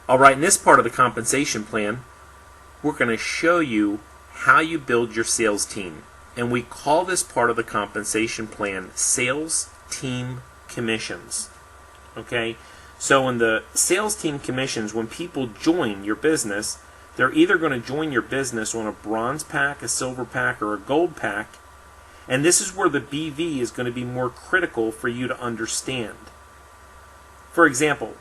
Alright, in this part of the compensation plan, we're going to show you how you build your sales team. And we call this part of the compensation plan sales team commissions. Okay? So in the sales team commissions, when people join your business, they're either going to join your business on a bronze pack, a silver pack, or a gold pack. And this is where the BV is going to be more critical for you to understand. For example,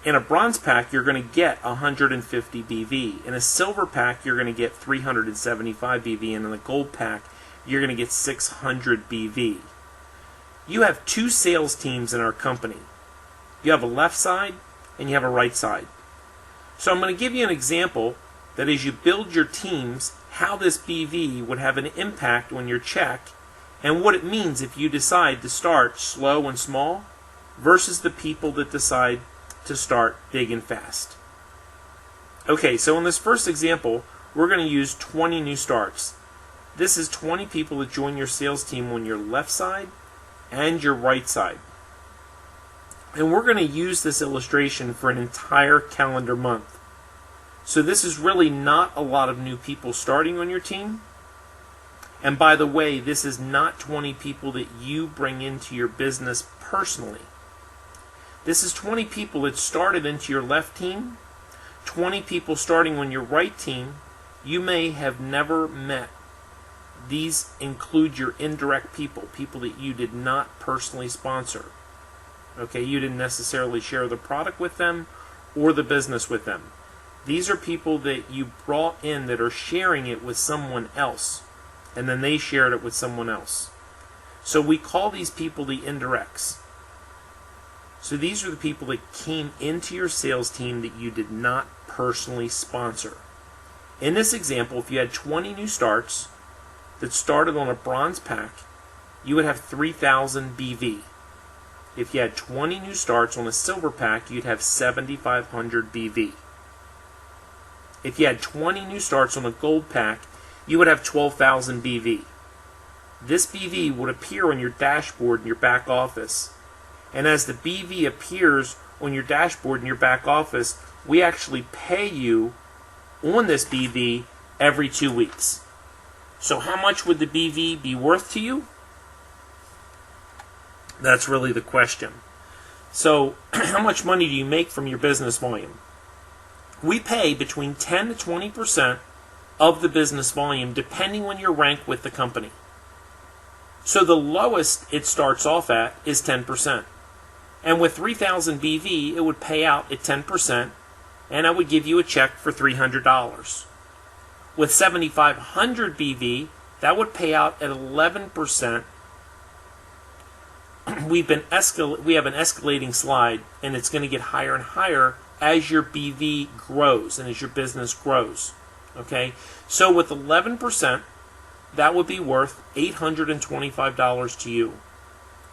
in a bronze pack, you're going to get 150 BV. In a silver pack, you're going to get 375 BV. And in a gold pack, you're going to get 600 BV. You have two sales teams in our company. You have a left side and you have a right side. So I'm going to give you an example that as you build your teams, how this BV would have an impact on your check and what it means if you decide to start slow and small versus the people that decide to start big and fast. Okay, so in this first example, we're going to use 20 new starts. This is 20 people that join your sales team on your left side and your right side. And we're going to use this illustration for an entire calendar month. So this is really not a lot of new people starting on your team. And by the way, this is not 20 people that you bring into your business personally. This is 20 people that started into your left team, 20 people starting on your right team. You may have never met. These include your indirect people, people that you did not personally sponsor. Okay, you didn't necessarily share the product with them or the business with them. These are people that you brought in that are sharing it with someone else, and then they shared it with someone else. So we call these people the indirects. So these are the people that came into your sales team that you did not personally sponsor. In this example, if you had 20 new starts that started on a bronze pack, you would have 3,000 BV. If you had 20 new starts on a silver pack, you'd have 7,500 BV. If you had 20 new starts on a gold pack, you would have 12,000 BV. This BV would appear on your dashboard in your back office. And as the BV appears on your dashboard in your back office, we actually pay you on this BV every 2 weeks. So how much would the BV be worth to you? That's really the question. So how much money do you make from your business volume? We pay between 10 to 20% of the business volume depending on your rank with the company. So the lowest it starts off at is 10%. And with 3,000 BV, it would pay out at 10%, and I would give you a check for $300. With 7,500 BV, that would pay out at 11%. We have an escalating slide, and it's going to get higher and higher as your BV grows and as your business grows. Okay, so with 11%, that would be worth $825 to you.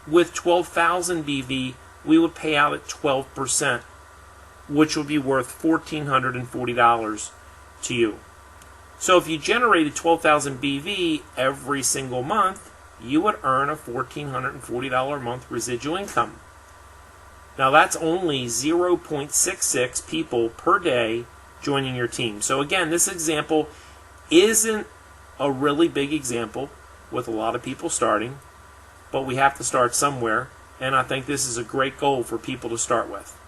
With 12,000 BV, we would pay out at 12%, which would be worth $1,440 to you. So if you generated 12,000 BV every single month, you would earn a $1,440 a month residual income. Now that's only 0.66 people per day joining your team. So again, this example isn't a really big example with a lot of people starting, but we have to start somewhere. And I think this is a great goal for people to start with.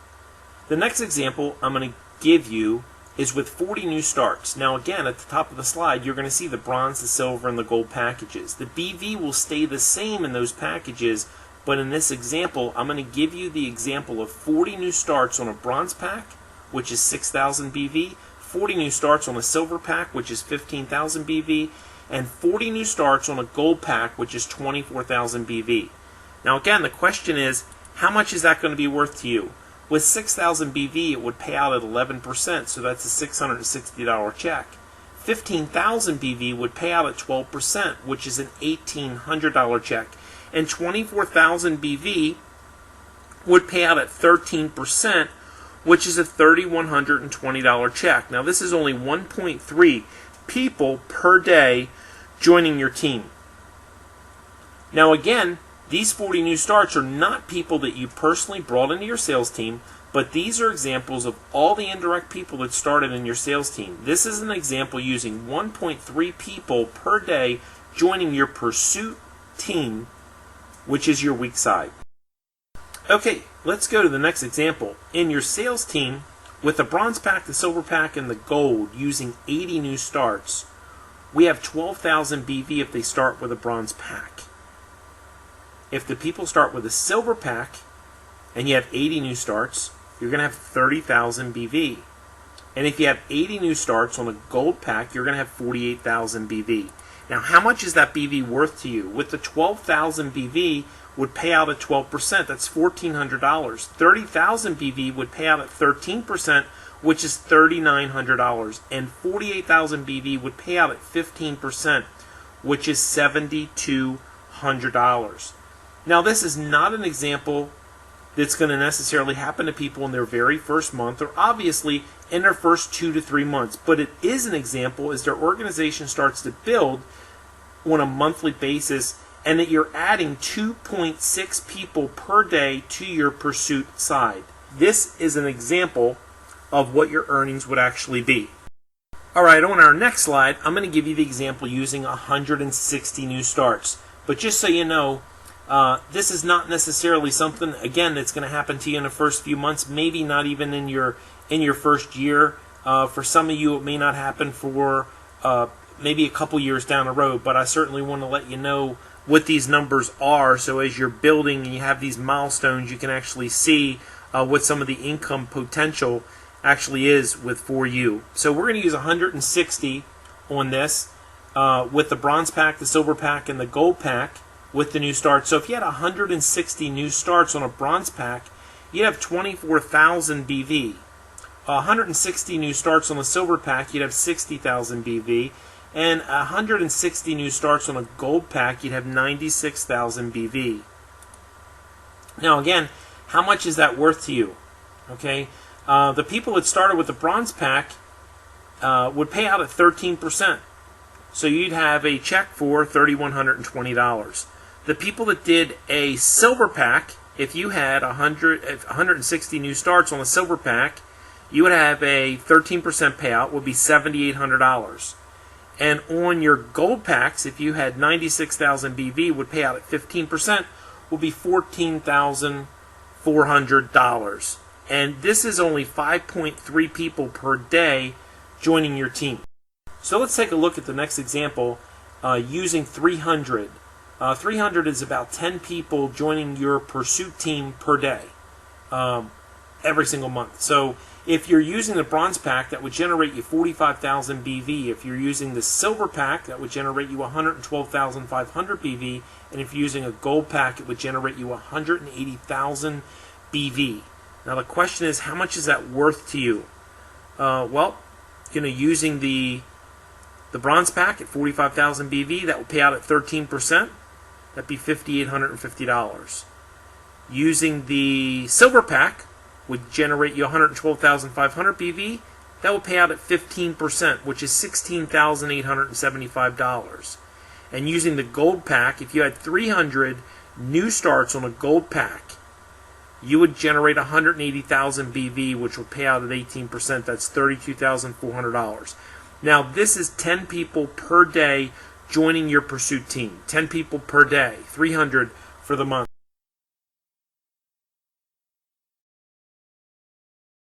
The next example I'm going to give you is with 40 new starts. Now again, at the top of the slide, you're going to see the bronze, the silver, and the gold packages. The BV will stay the same in those packages, but in this example, I'm going to give you the example of 40 new starts on a bronze pack, which is 6,000 BV, 40 new starts on a silver pack, which is 15,000 BV, and 40 new starts on a gold pack, which is 24,000 BV. Now again, the question is, how much is that going to be worth to you? With 6,000 BV, it would pay out at 11%, so that's a $660 check. 15,000 BV would pay out at 12%, which is an $1,800 check. And 24,000 BV would pay out at 13%, which is a $3,120 check. Now this is only 1.3 people per day joining your team. Now again, these 40 new starts are not people that you personally brought into your sales team, But these are examples of all the indirect people that started in your sales team. This is an example using 1.3 people per day joining your pursuit team, which is your weak side. Okay, let's go to the next example. In your sales team, with the bronze pack, the silver pack, and the gold, using 80 new starts, we have 12,000 BV if they start with a bronze pack. If the people start with a silver pack and you have 80 new starts, you're going to have 30,000 BV. And if you have 80 new starts on a gold pack, you're going to have 48,000 BV. Now, how much is that BV worth to you? With the 12,000 BV would pay out at 12%. That's $1,400. 30,000 BV would pay out at 13%, which is $3,900. And 48,000 BV would pay out at 15%, which is $7,200. Now, this is not an example that's going to necessarily happen to people in their very first month, or obviously in their first 2 to 3 months. But it is an example as their organization starts to build on a monthly basis, and that you're adding 2.6 people per day to your pursuit side. This is an example of what your earnings would actually be. Alright, on our next slide, I'm going to give you the example using 160 new starts. But just so you know, this is not necessarily something, again, that's going to happen to you in the first few months, maybe not even in your first year. For some of you, it may not happen for maybe a couple years down the road, but I certainly want to let you know what these numbers are, so as you're building and you have these milestones, you can actually see what some of the income potential actually is for you. So we're going to use 160 on this with the bronze pack, the silver pack, and the gold pack with the new starts. So if you had 160 new starts on a bronze pack, you'd have 24,000 BV. 160 new starts on the silver pack, you'd have 60,000 BV. And 160 new starts on a gold pack, you'd have 96,000 BV. Now again, how much is that worth to you? Okay, the people that started with the bronze pack would pay out at 13%. So you'd have a check for $3,120. The people that did a silver pack, if you had 160 new starts on a silver pack, you would have a 13% payout, would be $7,800. And on your gold packs, if you had 96,000 BV, would pay out at 15%, will be $14,400. And this is only 5.3 people per day joining your team. So let's take a look at the next example using 300. 300 is about 10 people joining your pursuit team per day every single month. So if you're using the bronze pack, that would generate you 45,000 BV. If you're using the silver pack, that would generate you 112,500 BV. And if you're using a gold pack, it would generate you 180,000 BV. Now the question is, how much is that worth to you? Well, using the bronze pack at 45,000 BV, that would pay out at 13%. That'd be $5,850. Using the silver pack would generate you 112,500 BV. That would pay out at 15%, which is $16,875. And using the gold pack, if you had 300 new starts on a gold pack, you would generate 180,000 BV, which would pay out at 18%. That's $32,400. Now, this is 10 people per day joining your pursuit team. 10 people per day, 300 for the month.